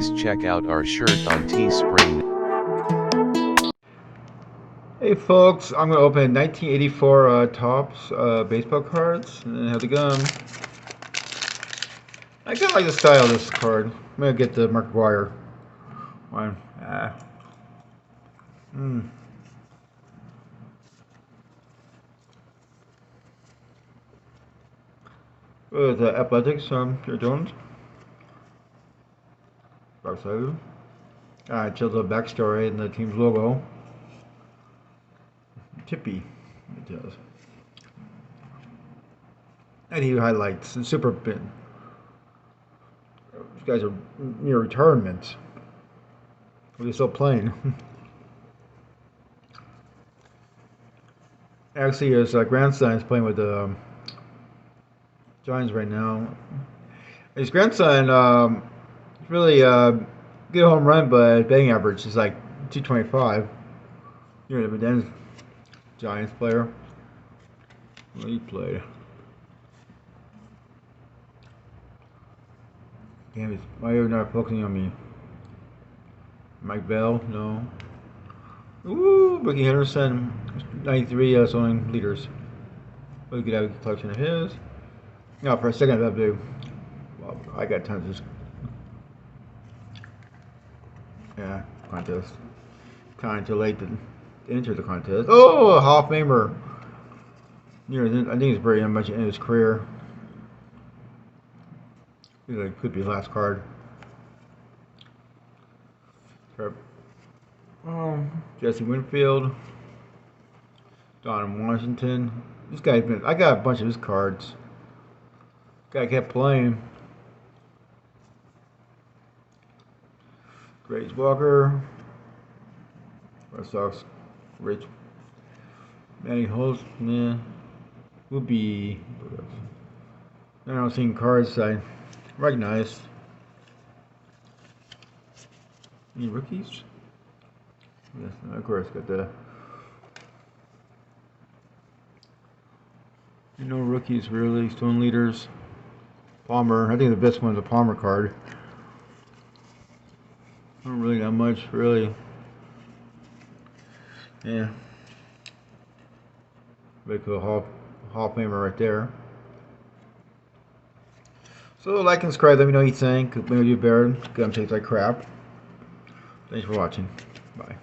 Please check out our shirt on Teespring. Hey folks, I'm going to open 1984 Topps baseball cards and have the gum. I kind of like the style of this card. I'm going to get the Mark McGwire one. With the Athletics, Peter Jones. Backside. It shows the backstory and the team's logo. Tippy, it does. And he highlights the super bin. These guys are near retirement. They're still playing. Actually, his grandson is playing with the Giants right now. His grandson really good home run, but batting average is like 225. You know, but then Giants player. Well, he played. Damn, why are you not focusing on me? Mike Bell, no. Ooh, Ricky Henderson, 93 sewing leaders. We could have a collection of his. No, for a second, that'd do. Well, I got tons of this. Yeah, contest. Kind of too late to enter the contest. Oh, a Hall of Famer. You know, I think he's very much in his career. It could be the last card. Jesse Winfield. Don Washington. This guy's been. I got a bunch of his cards. Guy kept playing. Grace Walker. Red Sox. Rich. Manny Holt. Yeah. Would be. I don't see cards I recognize. Any rookies? Yes, of course, got the. No rookies really. Stone leaders. Palmer. I think the best one's a Palmer card. I don't really got much, really. Yeah. Very cool Hall of Famer right there. So like and subscribe. Let me know what you think. Let me do better. Gum tastes like crap. Thanks for watching. Bye.